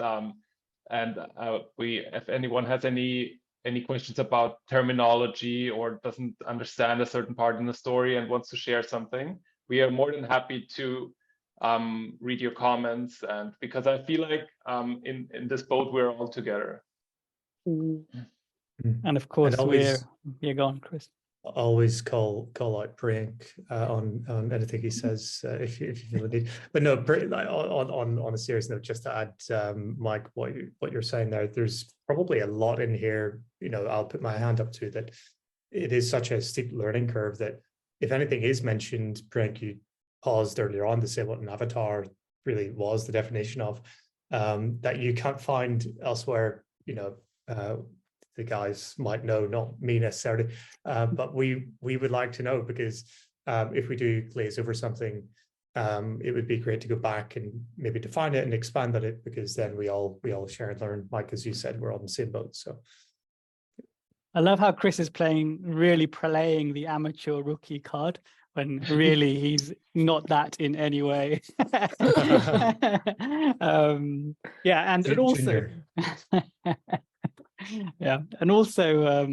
if anyone has any questions about terminology or doesn't understand a certain part in the story and wants to share something, we are more than happy to read your comments, and because I feel like in this boat we're all together. And of course, you're gone, Chris. Always call out Priyank on anything he says if you feel the need. But no, on a serious note, just to add, Mike, what you're saying there, there's probably a lot in here. I'll put my hand up to that. It is such a steep learning curve that if anything is mentioned, Priyank, you paused earlier on to say what an avatar really was, the definition of that you can't find elsewhere. The guys might know, not me necessarily, but we would like to know, because if we do glaze over something, it would be great to go back and maybe define it and expand on it, because then we all share and learn. Mike, as you said, we're on the same boat. So I love how Chris is really playing the amateur rookie card when really he's not that in any way. Yeah, and it also yeah, and also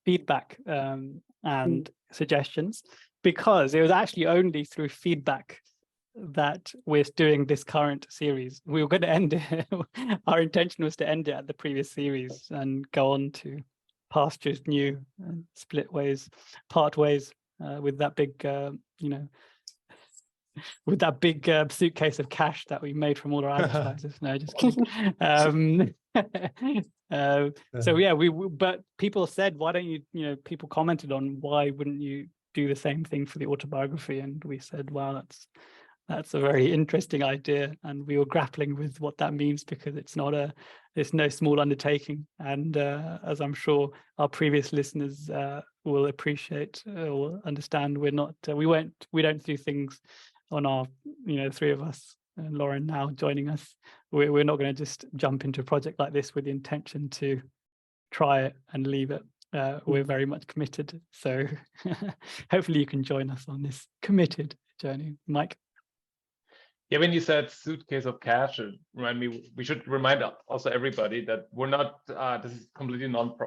feedback and suggestions, because it was actually only through feedback that we're doing this current series. We were going to end it. Our intention was to end it at the previous series and go on to pastures new, split ways, part ways with that big, with that big suitcase of cash that we made from all our advertisers. No, just kidding. So yeah, but people said, why don't you, people commented on why wouldn't you do the same thing for the autobiography, and we said, wow, that's a very interesting idea, and we were grappling with what that means, because it's no small undertaking, and as I'm sure our previous listeners will appreciate or understand, we don't do things on our, three of us, and Lauren now joining us. We're not going to just jump into a project like this with the intention to try it and leave it. We're very much committed. So hopefully you can join us on this committed journey. Mike? Yeah, when you said suitcase of cash, it reminded me, we should remind also everybody that we're not, this is completely not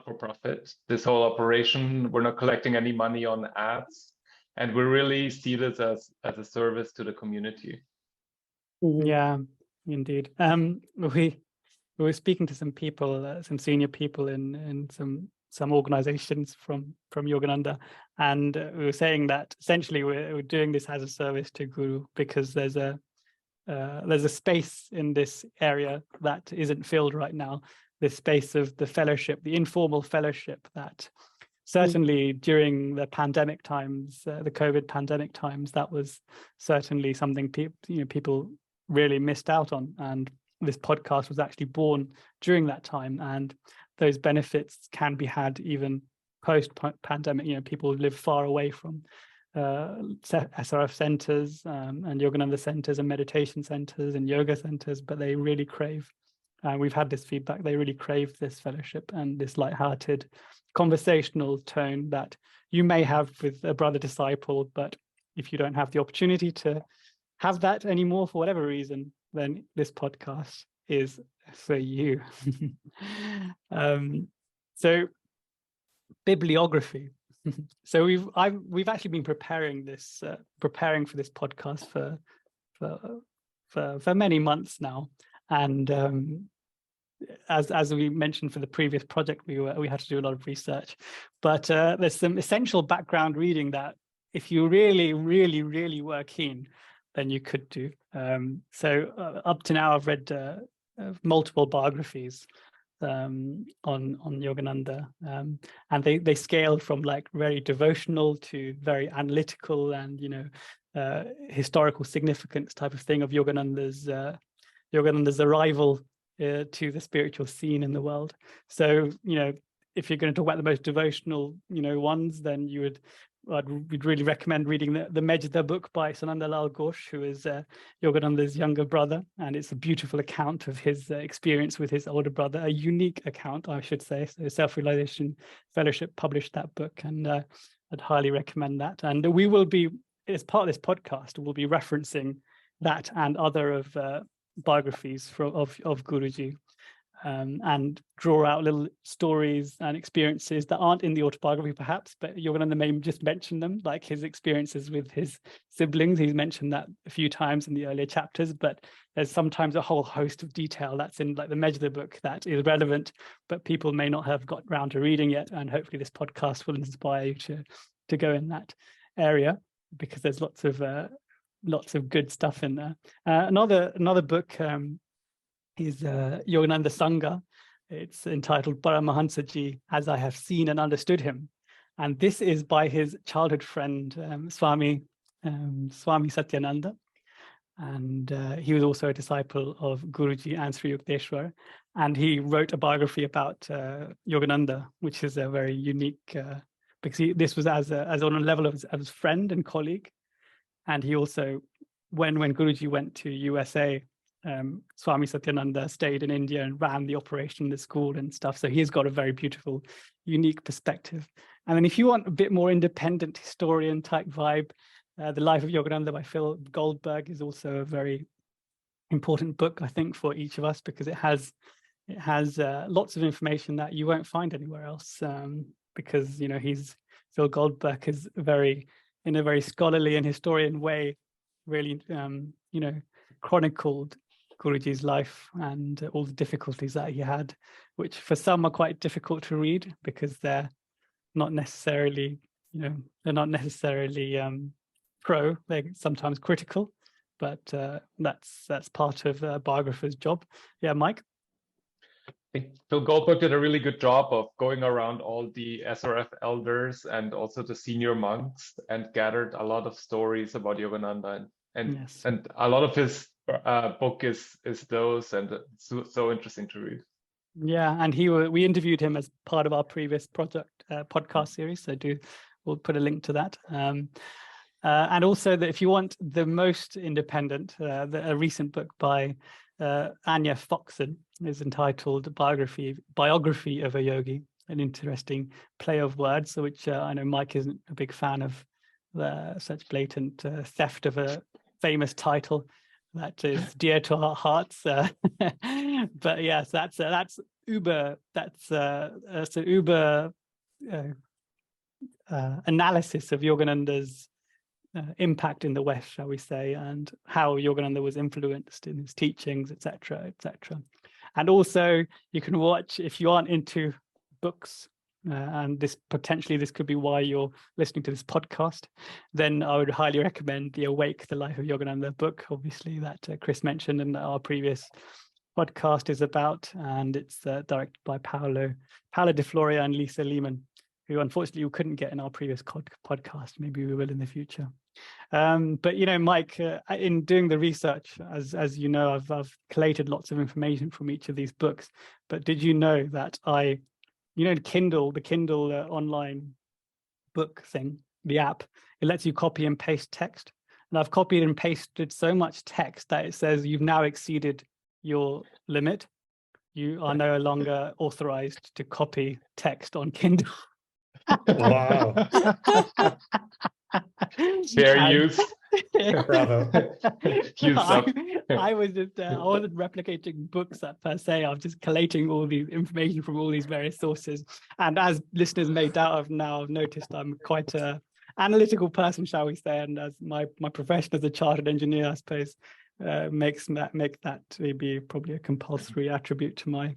for profit. This whole operation, we're not collecting any money on ads, and we really see this as a service to the community. Yeah, indeed. We were speaking to some people, some senior people in some organizations from Yogananda, and we were saying that essentially we're doing this as a service to Guru, because there's a space in this area that isn't filled right now, this space of the fellowship, the informal fellowship that certainly during the pandemic times, the COVID pandemic times, that was certainly something people really missed out on, and this podcast was actually born during that time, and those benefits can be had even post-pandemic. People live far away from SRF centers and Yogananda centers and meditation centers and yoga centers, but they really crave, we've had this feedback, they really crave this fellowship and this lighthearted conversational tone that you may have with a brother disciple, but if you don't have the opportunity to have that anymore for whatever reason, then this podcast is for you. So bibliography. So we've actually been preparing for this podcast for many months now, and as we mentioned for the previous project, we had to do a lot of research, but there's some essential background reading that if you really were keen, then you could do. So up to now, I've read multiple biographies on Yogananda, and they scale from like very devotional to very analytical and historical significance type of thing of Yogananda's arrival to the spiritual scene in the world. So if you're going to talk about the most devotional, ones, then we'd really recommend reading the Mejda book by Sananda Lal Ghosh, who is Yogananda's younger brother, and it's a beautiful account of his experience with his older brother, a unique account, I should say. So Self-Realization Fellowship published that book, and I'd highly recommend that. And we will be, as part of this podcast, we'll be referencing that and other of biographies of Guruji. And draw out little stories and experiences that aren't in the autobiography, perhaps, but Yogananda may just mention them, like his experiences with his siblings. He's mentioned that a few times in the earlier chapters, but there's sometimes a whole host of detail that's in like the Mejda book that is relevant, but people may not have got around to reading yet. And hopefully this podcast will inspire you to go in that area, because there's lots of good stuff in there. Another book is Yogananda Sangha. It's entitled Paramahansa Ji, As I Have Seen and Understood Him. And this is by his childhood friend, Swami Satyananda. And he was also a disciple of Guruji and Sri Yukteswar. And he wrote a biography about Yogananda, which is a very unique, because this was as on a level of his friend and colleague. And he also, when Guruji went to USA, Swami Satyananda stayed in India and ran the operation in the school and stuff. So he's got a very beautiful, unique perspective. And then if you want a bit more independent historian type vibe, The Life of Yogananda by Phil Goldberg is also a very important book, I think, for each of us, because it has lots of information that you won't find anywhere else. Because Phil Goldberg is in a very scholarly and historian way, really chronicled Guruji's life and all the difficulties that he had, which for some are quite difficult to read because they're not necessarily, pro. They're sometimes critical, but that's part of a biographer's job. Yeah, Mike? I think Phil Goldberg did a really good job of going around all the SRF elders and also the senior monks and gathered a lot of stories about Yogananda, and Yes. and a lot of his book is those, and it's so interesting to read. Yeah, and we interviewed him as part of our previous podcast series, so we'll put a link to that. And also that if you want the most independent, a recent book by Anya Foxon is entitled Biography of a Yogi, an interesting play of words, which I know Mike isn't a big fan of such blatant theft of a famous title that is dear to our hearts. But yes, that's uber. That's an uber analysis of Yogananda's impact in the West, shall we say, and how Yogananda was influenced in his teachings, etc., etc. And also, you can watch, if you aren't into books, and this could be why you're listening to this podcast, then I would highly recommend the Awake, the Life of Yogananda book, obviously, that Chris mentioned and that our previous podcast is about, and it's directed by Paolo de Floria and Lisa Lehman, who unfortunately we couldn't get in our previous podcast. Maybe we will in the future. But Mike, in doing the research, as you know, I've collated lots of information from each of these books. But did you know that the Kindle online book thing, the app, it lets you copy and paste text. And I've copied and pasted so much text that it says you've now exceeded your limit. You are no longer authorized to copy text on Kindle. Wow. Fair use. Bravo. I wasn't replicating books per se. I'm just collating all the information from all these various sources. And as listeners may doubt, I've now noticed I'm quite a analytical person, shall we say, and as my profession as a chartered engineer, I suppose, make that maybe probably a compulsory attribute to my.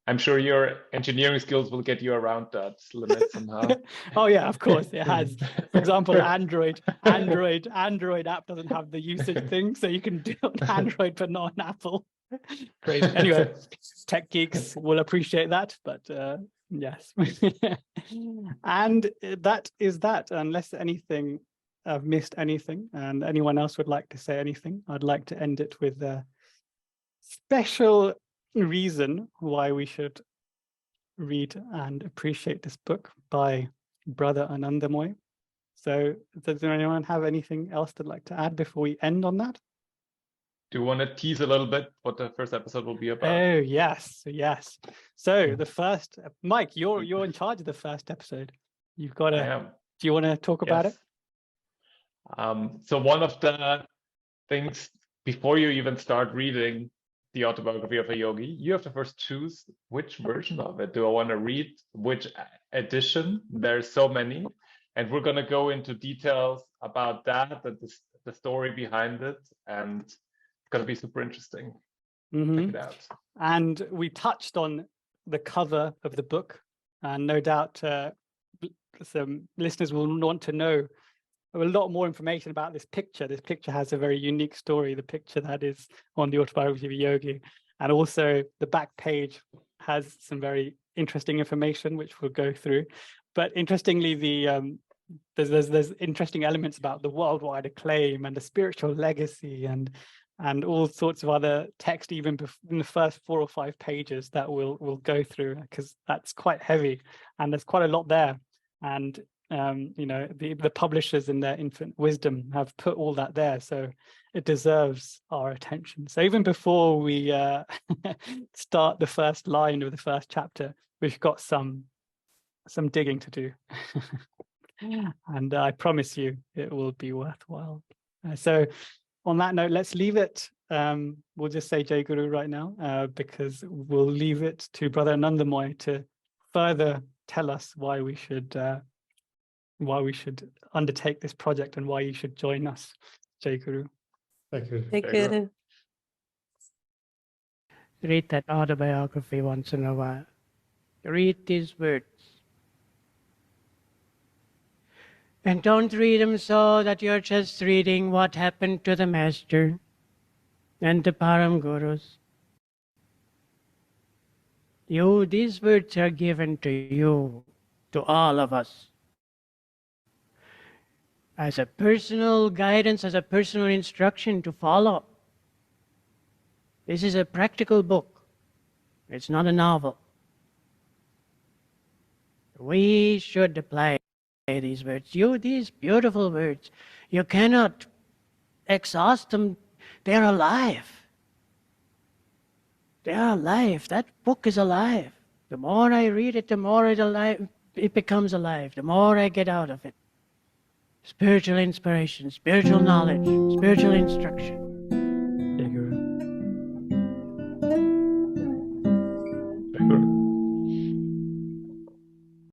I'm sure your engineering skills will get you around that limit somehow. Oh yeah, of course it has. For example, Android app doesn't have the usage thing, so you can do it on Android but not on Apple. Crazy. Anyway, tech geeks will appreciate that, but yes. And that is that. Unless I've missed anything, and anyone else would like to say anything, I'd like to end it with a special reason why we should read and appreciate this book by Brother Anandamoy. So does anyone have anything else they'd like to add before we end on that? Do you want to tease a little bit what the first episode will be about? Oh, yes. So the first, Mike, you're in charge of the first episode. You've got to, do you want to talk about it? So one of the things before you even start reading the Autobiography of a Yogi, you have to first choose which version of it do I want to read, which edition. There's so many, and we're going to go into details about that and the story behind it, and it's going to be super interesting. Check it out. And we touched on the cover of the book, and no doubt some listeners will want to know a lot more information about this picture. This picture has a very unique story, the picture that is on the Autobiography of a Yogi. And also the back page has some very interesting information, which we'll go through. But interestingly, there's interesting elements about the worldwide acclaim and the spiritual legacy and all sorts of other text, even in the first 4 or 5 pages that we'll go through, because that's quite heavy and there's quite a lot there. And the publishers in their infinite wisdom have put all that there, so it deserves our attention. So even before we start the first line of the first chapter, we've got some digging to do. And I promise you it will be worthwhile. So on that note, let's leave it. We'll just say Jai Guru right now, because we'll leave it to Brother Anandamoy to further tell us why we should undertake this project and why you should join us. Jai Guru. Thank you. Jai Guru. Read that autobiography once in a while. Read these words. And don't read them so that you're just reading what happened to the Master and the Param Gurus. These words are given to you, to all of us, as a personal guidance, as a personal instruction to follow. This is a practical book. It's not a novel. We should apply these words. These beautiful words, you cannot exhaust them. They're alive. They are alive. That book is alive. The more I read it, the more it becomes alive. The more I get out of it. Spiritual inspiration, spiritual knowledge, spiritual instruction.